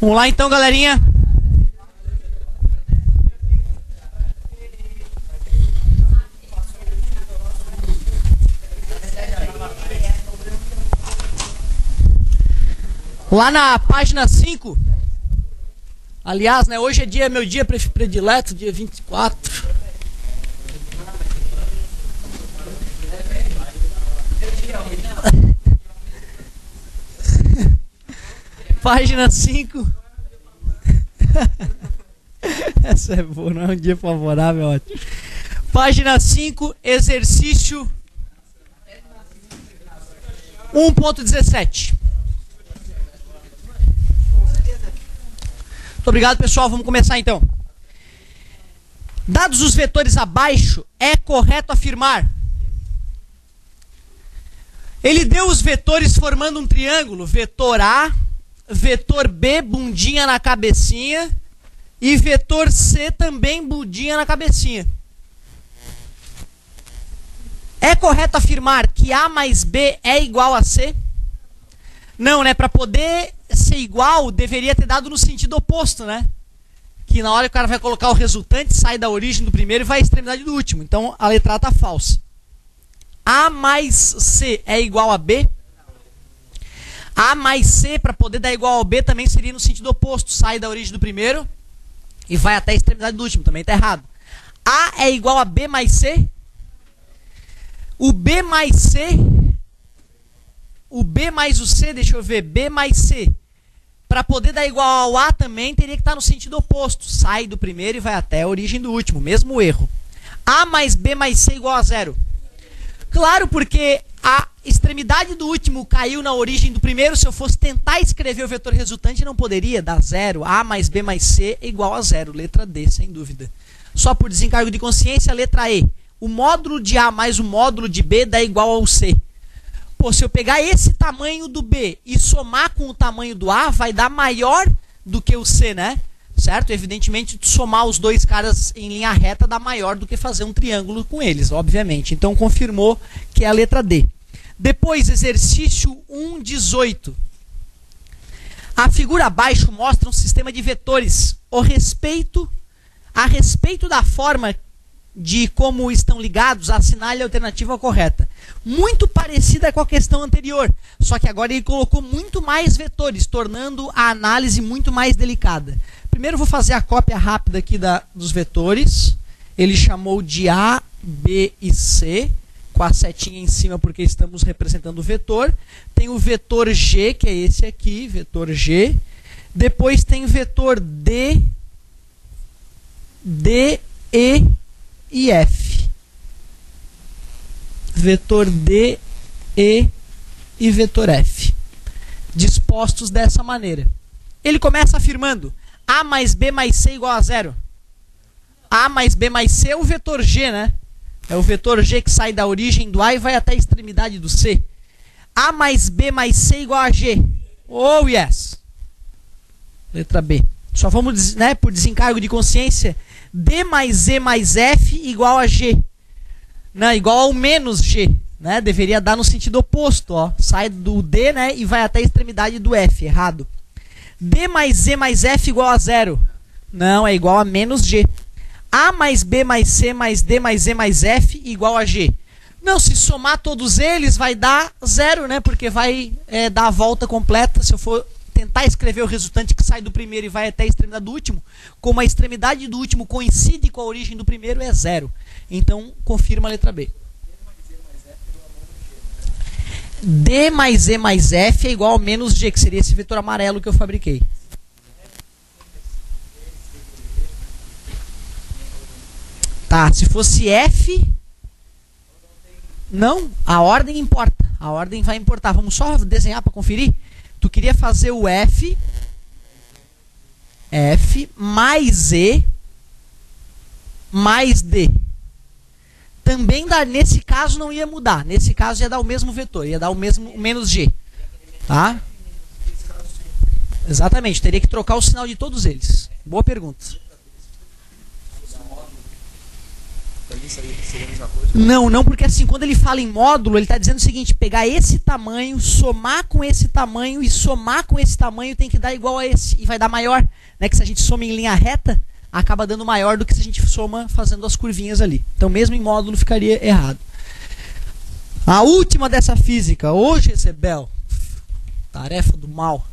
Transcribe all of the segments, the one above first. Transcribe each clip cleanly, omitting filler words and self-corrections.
Vamos lá então, galerinha. Lá na página 5. Aliás, né, hoje é meu dia predileto, dia 24. Página 5. Essa é boa, não é um dia favorável, ótimo. Página 5, exercício 1.17. Muito obrigado, pessoal. Vamos começar então. Dados os vetores abaixo, é correto afirmar. Ele deu os vetores formando um triângulo. Vetor A, vetor B, bundinha na cabecinha. E vetor C também, bundinha na cabecinha. É correto afirmar que A mais B é igual a C? Não, né? Para poder ser igual, deveria ter dado no sentido oposto, né? Que na hora que o cara vai colocar o resultante, sai da origem do primeiro e vai à extremidade do último. Então, a letra A está falsa. A mais C é igual a B? A mais C, para poder dar igual ao B, também seria no sentido oposto. Sai da origem do primeiro e vai até a extremidade do último. Também está errado. A é igual a B mais C? O B mais C... O B mais o C, deixa eu ver, B mais C. Para poder dar igual ao A também, teria que estar no sentido oposto. Sai do primeiro e vai até a origem do último. Mesmo erro. A mais B mais C igual a 0. Claro, porque a extremidade do último caiu na origem do primeiro. Se eu fosse tentar escrever o vetor resultante, não poderia dar 0. A mais B mais C é igual a 0. Letra D, sem dúvida. Só por desencargo de consciência, letra E. O módulo de A mais o módulo de B dá igual ao C. Pô, se eu pegar esse tamanho do B e somar com o tamanho do A, vai dar maior do que o C, né? Certo? Evidentemente, somar os dois caras em linha reta dá maior do que fazer um triângulo com eles, obviamente. Então, confirmou que é a letra D. Depois, exercício 1.18. A figura abaixo mostra um sistema de vetores a respeito da forma de como estão ligados, assinale a alternativa correta. Muito parecida com a questão anterior, só que agora ele colocou muito mais vetores, tornando a análise muito mais delicada. Primeiro vou fazer a cópia rápida aqui dos vetores. Ele chamou de A, B e C, com a setinha em cima porque estamos representando o vetor. Tem o vetor G, que é esse aqui, vetor G. Depois tem o vetor D, E e F. Vetor D, E e vetor F. Dispostos dessa maneira. Ele começa afirmando A mais B mais C igual a 0. A mais B mais C é o vetor G, né? É o vetor G que sai da origem do A e vai até a extremidade do C. A mais B mais C igual a G. Oh, yes. Letra B. Só vamos, né, por desencargo de consciência, D mais E mais F igual a G. Não, igual ao menos G. Né? Deveria dar no sentido oposto. Ó. Sai do D, né, e vai até a extremidade do F. Errado. D mais E mais F igual a 0. Não, é igual a menos G. A mais B mais C mais D mais E mais F igual a G. Não, se somar todos eles vai dar 0, né? Porque vai dar a volta completa. Se eu for tentar escrever o resultante que sai do primeiro e vai até a extremidade do último, como a extremidade do último coincide com a origem do primeiro, é 0. Então, confirma a letra B. D mais E mais F é igual a menos G, que seria esse vetor amarelo que eu fabriquei. Tá, se fosse F... Não, a ordem importa. A ordem vai importar. Vamos só desenhar para conferir? Tu queria fazer o F mais E mais D. Também nesse caso não ia mudar. Nesse caso ia dar o mesmo vetor, ia dar o mesmo menos G. Tá? Exatamente, teria que trocar o sinal de todos eles. Boa pergunta. Seria a mesma coisa? Não, porque assim, quando ele fala em módulo, ele está dizendo o seguinte: pegar esse tamanho, somar com esse tamanho e somar com esse tamanho tem que dar igual a esse, e vai dar maior, né? Que se a gente soma em linha reta, acaba dando maior do que se a gente soma fazendo as curvinhas ali. Então mesmo em módulo ficaria errado. A última dessa física, hoje, Jezebel, tarefa do mal.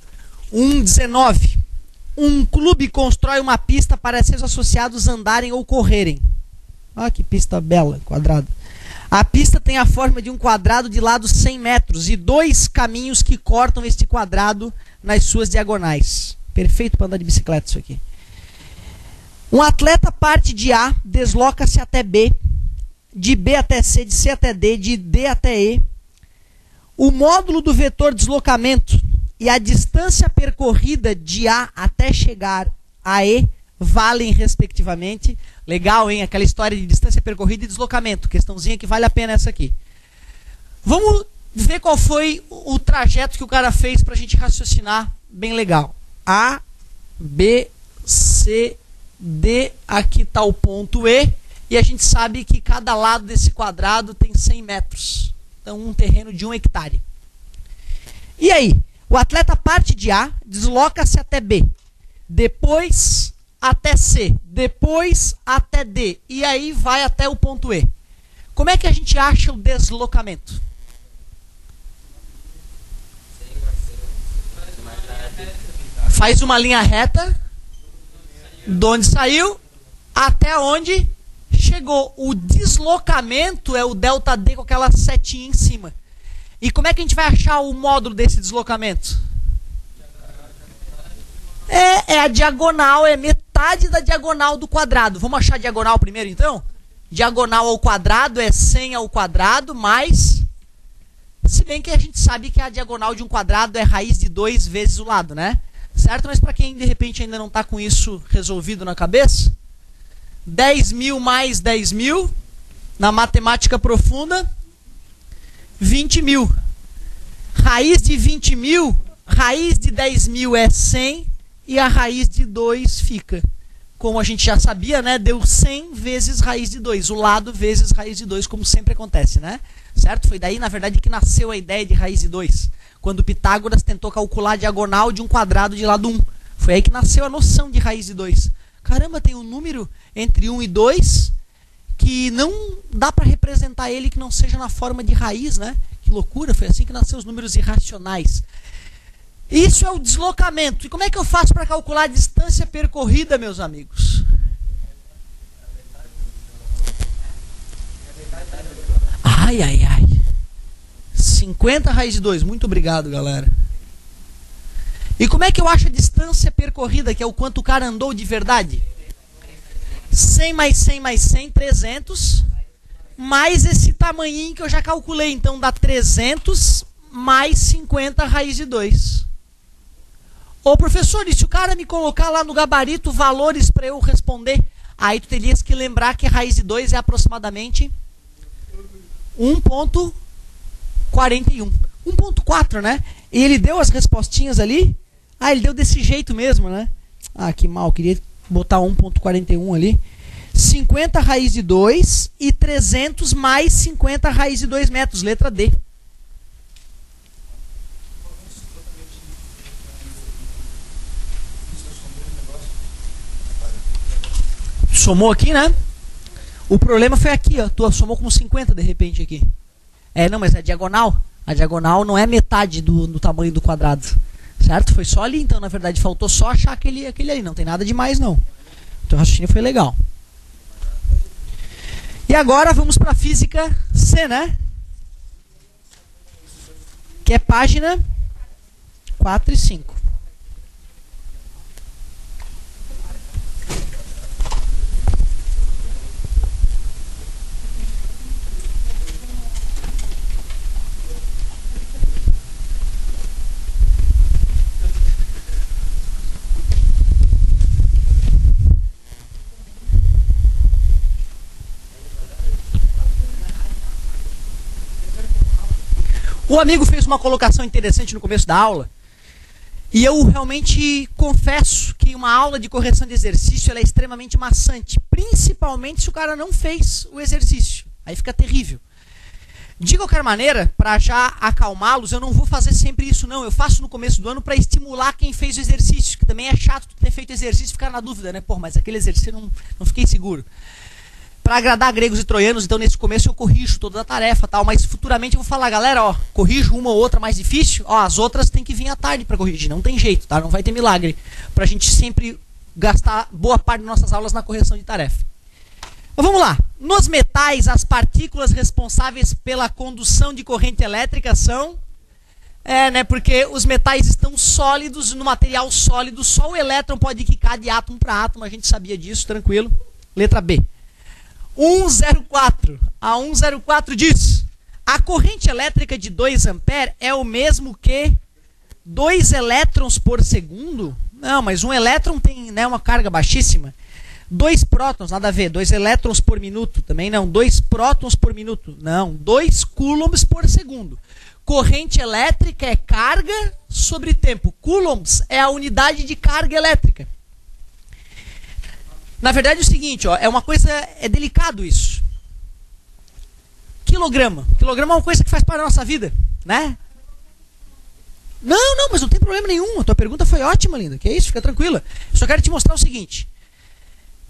1,19. Um clube constrói uma pista para seus associados andarem ou correrem. Ah, que pista bela, quadrada. A pista tem a forma de um quadrado de lado 100 metros e 2 caminhos que cortam este quadrado nas suas diagonais. Perfeito para andar de bicicleta isso aqui. Um atleta parte de A, desloca-se até B, de B até C, de C até D, de D até E. O módulo do vetor deslocamento e a distância percorrida de A até chegar a E valem respectivamente. Legal, hein? Aquela história de distância percorrida e deslocamento. Questãozinha que vale a pena essa aqui. Vamos ver qual foi o trajeto que o cara fez para a gente raciocinar bem legal. A, B, C, D, aqui está o ponto E. E a gente sabe que cada lado desse quadrado tem 100 metros. Então um terreno de 1 hectare. E aí? O atleta parte de A, desloca-se até B, depois até C, depois até D, e aí vai até o ponto E. Como é que a gente acha o deslocamento? Faz uma linha reta, de onde saiu, até onde chegou. O deslocamento é o ΔD com aquela setinha em cima. E como é que a gente vai achar o módulo desse deslocamento? É a diagonal, é metade da diagonal do quadrado. Vamos achar a diagonal primeiro, então? Diagonal ao quadrado é 100 ao quadrado, mais... Se bem que a gente sabe que a diagonal de um quadrado é raiz de 2 vezes o lado, né? Certo? Mas para quem, de repente, ainda não está com isso resolvido na cabeça, 10.000 mais 10.000, na matemática profunda... 20.000. Raiz de 20.000, raiz de 10.000 é 100 e a raiz de 2 fica. Como a gente já sabia, né? Deu 100 vezes raiz de 2. O lado vezes raiz de 2, como sempre acontece, né? Certo? Foi daí, na verdade, que nasceu a ideia de raiz de 2. Quando Pitágoras tentou calcular a diagonal de um quadrado de lado 1. Foi aí que nasceu a noção de raiz de 2. Caramba, tem um número entre 1 e 2... que não dá para representar ele que não seja na forma de raiz, né? Que loucura, foi assim que nasceram os números irracionais. Isso é o deslocamento. E como é que eu faço para calcular a distância percorrida, meus amigos? Ai, ai, ai. 50 raiz de 2. Muito obrigado, galera. E como é que eu acho a distância percorrida, que é o quanto o cara andou de verdade? 100 mais 100 mais 100, 300, mais esse tamanhinho que eu já calculei. Então dá 300 mais 50 raiz de 2. Ô professor, e se o cara me colocar lá no gabarito valores para eu responder? Aí tu terias que lembrar que a raiz de 2 é aproximadamente 1,41. 1,4, né? E ele deu as respostinhas ali. Ah, ele deu desse jeito mesmo, né? Ah, que mal, queria... botar 1,41 ali. 50 raiz de 2 e 300 mais 50 raiz de 2 metros. Letra D. Somou aqui, né? O problema foi aqui, ó. Tu somou com 50 de repente aqui. Não, mas é diagonal. A diagonal não é metade do tamanho do quadrado. Certo? Foi só ali, então, na verdade, faltou só achar aquele ali. Não tem nada demais, não. O teu raciocínio foi legal. E agora vamos para a física C, né? Que é página 4 e 5. O amigo fez uma colocação interessante no começo da aula. E eu realmente confesso que uma aula de correção de exercício ela é extremamente maçante, principalmente se o cara não fez o exercício. Aí fica terrível. De qualquer maneira, para já acalmá-los, eu não vou fazer sempre isso não. Eu faço no começo do ano para estimular quem fez o exercício, que também é chato ter feito exercício e ficar na dúvida, né? Pô, mas aquele exercício eu não fiquei seguro. Para agradar gregos e troianos, então nesse começo eu corrijo toda a tarefa, tal, mas futuramente eu vou falar, galera, ó, corrijo uma ou outra mais difícil, ó, as outras tem que vir à tarde para corrigir, não tem jeito, tá? Não vai ter milagre, pra gente sempre gastar boa parte das nossas aulas na correção de tarefa. Mas vamos lá. Nos metais, as partículas responsáveis pela condução de corrente elétrica são... porque os metais estão sólidos, no material sólido, só o elétron pode quicar de átomo para átomo, a gente sabia disso, tranquilo. Letra B. 104. A 104 diz: a corrente elétrica de 2 ampere é o mesmo que 2 elétrons por segundo? Não, mas um elétron tem, né, uma carga baixíssima. 2 prótons, nada a ver. 2 elétrons por minuto, também não. 2 prótons por minuto, não. 2 coulombs por segundo. Corrente elétrica é carga sobre tempo. Coulombs é a unidade de carga elétrica. Na verdade é o seguinte, ó, é uma coisa, é delicado isso. Quilograma. Quilograma é uma coisa que faz parte da nossa vida, né? Não, mas não tem problema nenhum. A tua pergunta foi ótima, linda. Que é isso? Fica tranquila. Eu só quero te mostrar o seguinte.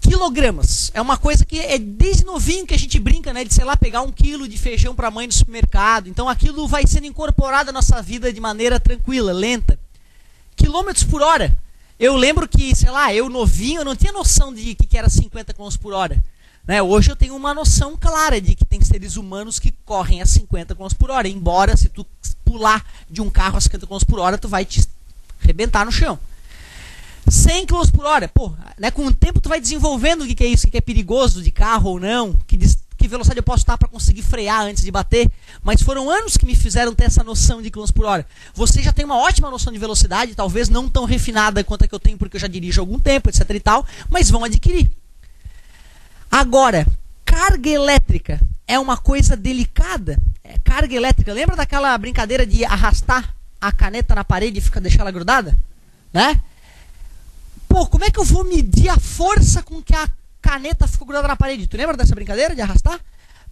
Quilogramas é uma coisa que é desde novinho que a gente brinca, né? De, sei lá, pegar 1 quilo de feijão para a mãe no supermercado. Então aquilo vai sendo incorporado à nossa vida de maneira tranquila, lenta. Quilômetros por hora. Eu lembro que, sei lá, eu novinho, eu não tinha noção de que era 50 km por hora. Né? Hoje eu tenho uma noção clara de que tem seres humanos que correm a 50 km por hora. Embora, se tu pular de um carro a 50 km por hora, tu vai te arrebentar no chão. 100 km por hora, pô, né? Com o tempo tu vai desenvolvendo o que é isso, o que é perigoso de carro ou não, que velocidade eu posso estar para conseguir frear antes de bater, mas foram anos que me fizeram ter essa noção de quilômetros por hora. Você já tem uma ótima noção de velocidade, talvez não tão refinada quanto a que eu tenho, porque eu já dirijo há algum tempo, etc e tal, mas vão adquirir. Agora, carga elétrica é uma coisa delicada. Carga elétrica, lembra daquela brincadeira de arrastar a caneta na parede e deixar ela grudada? Né? Pô, como é que eu vou medir a força com que a caneta ficou grudada na parede? Tu lembra dessa brincadeira de arrastar?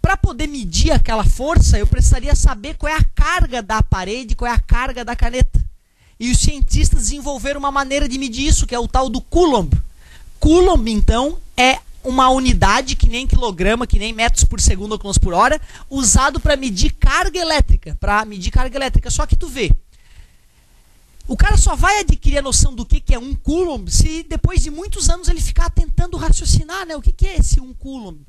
Para poder medir aquela força, eu precisaria saber qual é a carga da parede, qual é a carga da caneta. E os cientistas desenvolveram uma maneira de medir isso, que é o tal do Coulomb. Coulomb, então, é uma unidade, que nem quilograma, que nem metros por segundo ou quilômetros por hora, usado para medir carga elétrica. Só que tu vê, o cara só vai adquirir a noção do que é 1 Coulomb se depois de muitos anos ele ficar tentando raciocinar, né? O que é esse 1 Coulomb?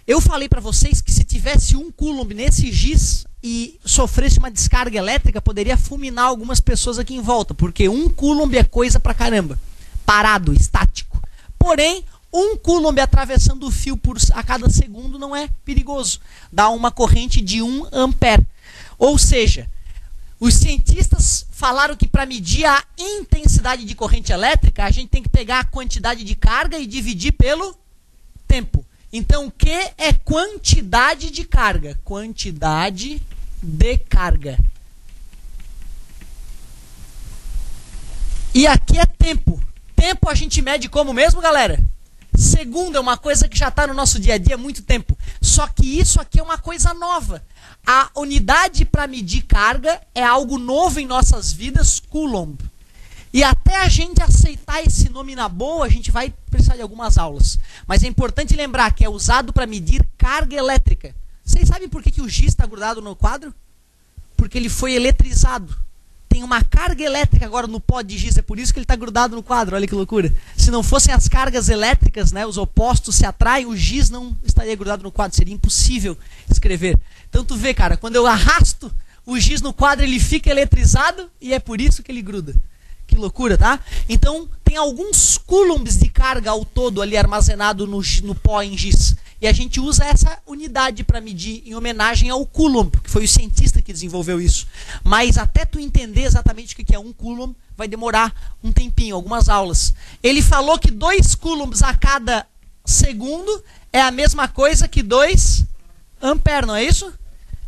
Eu falei para vocês que se tivesse 1 Coulomb nesse giz e sofresse uma descarga elétrica, poderia fulminar algumas pessoas aqui em volta, porque 1 Coulomb é coisa pra caramba. Parado, estático. Porém, 1 Coulomb atravessando o fio a cada segundo não é perigoso. Dá uma corrente de 1 ampere. Ou seja, os cientistas falaram que para medir a intensidade de corrente elétrica, a gente tem que pegar a quantidade de carga e dividir pelo tempo. Então, o que é quantidade de carga? Quantidade de carga. E aqui é tempo. Tempo a gente mede como mesmo, galera? Segundo, é uma coisa que já está no nosso dia a dia há muito tempo. Só que isso aqui é uma coisa nova. A unidade para medir carga é algo novo em nossas vidas, Coulomb. E até a gente aceitar esse nome na boa, a gente vai precisar de algumas aulas. Mas é importante lembrar que é usado para medir carga elétrica. Vocês sabem por que o giz está grudado no quadro? Porque ele foi eletrizado. Tem uma carga elétrica agora no pó de giz, é por isso que ele está grudado no quadro, olha que loucura. Se não fossem as cargas elétricas, né, os opostos se atraem, o giz não estaria grudado no quadro, seria impossível escrever. Então tu vê, cara, quando eu arrasto o giz no quadro, ele fica eletrizado e é por isso que ele gruda. Que loucura, tá? Então tem alguns coulombs de carga ao todo ali armazenado no pó em giz. E a gente usa essa unidade para medir em homenagem ao Coulomb, que foi o cientista que desenvolveu isso. Mas até tu entender exatamente o que é 1 Coulomb, vai demorar um tempinho, algumas aulas. Ele falou que 2 coulombs a cada segundo é a mesma coisa que 2 ampere, não é isso?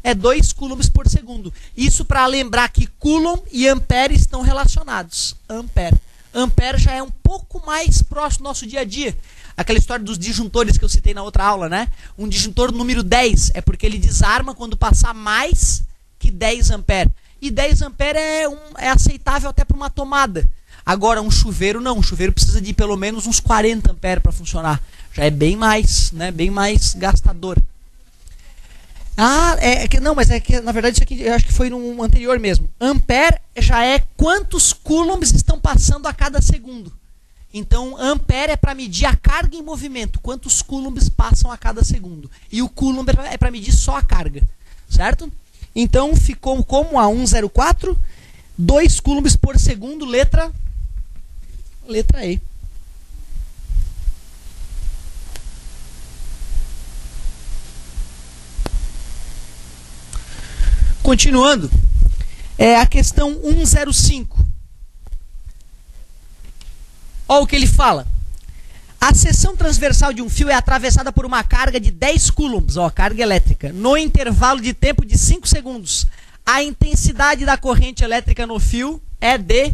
é 2 coulombs por segundo. Isso para lembrar que coulomb e ampere estão relacionados. Ampere. Ampere já é um pouco mais próximo do nosso dia a dia. Aquela história dos disjuntores que eu citei na outra aula, né? Um disjuntor número 10 é porque ele desarma quando passar mais que 10 ampere. E 10 ampere é aceitável até para uma tomada. Agora, um chuveiro não. Um chuveiro precisa de pelo menos uns 40 ampere para funcionar. Já é bem mais, né? Bem mais gastador. Não, mas é que na verdade isso aqui eu acho que foi no anterior mesmo. Ampere já é quantos coulombs estão passando a cada segundo. Então, ampere é para medir a carga em movimento, quantos coulombs passam a cada segundo. E o coulomb é para medir só a carga, certo? Então, ficou como a 104, 2 coulombs por segundo, letra E. Continuando, é a questão 105. Olha o que ele fala. A seção transversal de um fio é atravessada por uma carga de 10 coulombs, carga elétrica, no intervalo de tempo de 5 segundos. A intensidade da corrente elétrica no fio é de...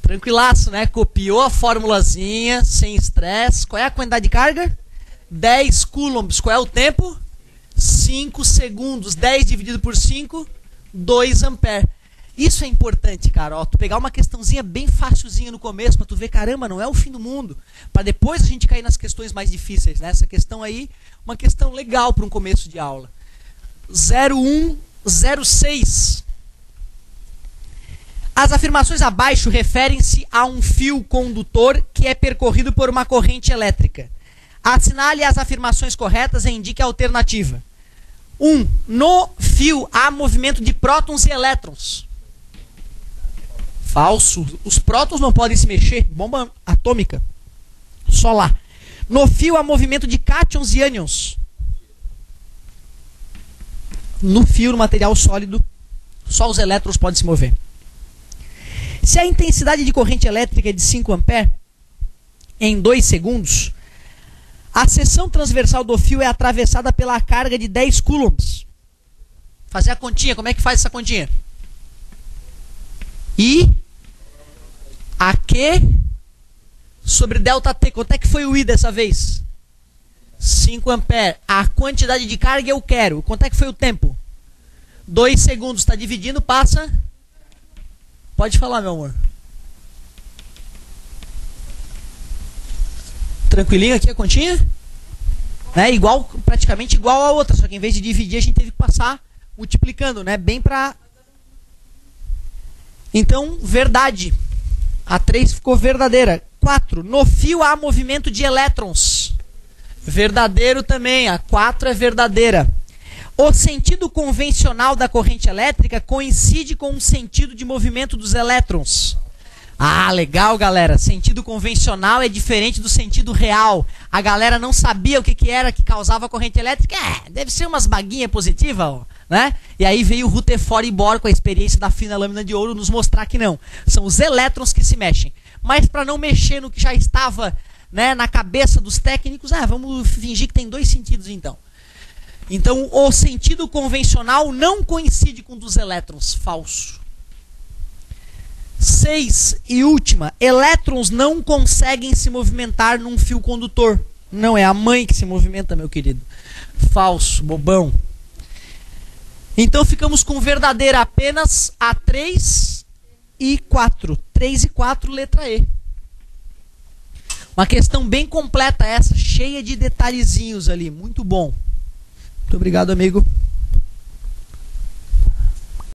Tranquilaço, né? Copiou a formulazinha, sem estresse. Qual é a quantidade de carga? 10 coulombs. Qual é o tempo? 5 segundos. 10 dividido por 5, 2 ampere. Isso é importante, cara. Ó, tu pegar uma questãozinha bem facilzinha no começo para tu ver, caramba, não é o fim do mundo. Para depois a gente cair nas questões mais difíceis, né? Essa questão aí, uma questão legal para um começo de aula. 0106. As afirmações abaixo referem-se a um fio condutor que é percorrido por uma corrente elétrica. Assinale as afirmações corretas e indique a alternativa. 1. No fio há movimento de prótons e elétrons. Falso. Os prótons não podem se mexer. Bomba atômica. Só lá. No fio há movimento de cátions e ânions. No fio, no material sólido, só os elétrons podem se mover. Se a intensidade de corrente elétrica é de 5 ampere, em 2 segundos, a seção transversal do fio é atravessada pela carga de 10 coulombs. Fazer a continha. Como é que faz essa continha? I AQ sobre delta T. Quanto é que foi o I dessa vez? 5 ampere. A quantidade de carga eu quero. Quanto é que foi o tempo? 2 segundos. Está dividindo, passa... Pode falar, meu amor. Tranquilinho aqui a continha? Né? Praticamente igual a outra, só que em vez de dividir a gente teve que passar multiplicando, né? Bem para... Então, verdade. A 3 ficou verdadeira. 4. No fio há movimento de elétrons. Verdadeiro também. A 4 é verdadeira. O sentido convencional da corrente elétrica coincide com o sentido de movimento dos elétrons. Ah, legal, galera. Sentido convencional é diferente do sentido real. A galera não sabia o que era que causava a corrente elétrica. Deve ser umas baguinhas positivas, né? E aí veio o Rutherford e Bohr com a experiência da fina lâmina de ouro nos mostrar que não. São os elétrons que se mexem. Mas para não mexer no que já estava, né, na cabeça dos técnicos, vamos fingir que tem 2 sentidos então. Então, o sentido convencional não coincide com o dos elétrons. Falso. 6 e última. Elétrons não conseguem se movimentar num fio condutor. Não é a mãe que se movimenta, meu querido. Falso, bobão. Então, ficamos com verdadeira apenas a 3 e 4. 3 e 4, letra E. Uma questão bem completa essa, cheia de detalhezinhos ali. Muito bom. Muito obrigado, amigo.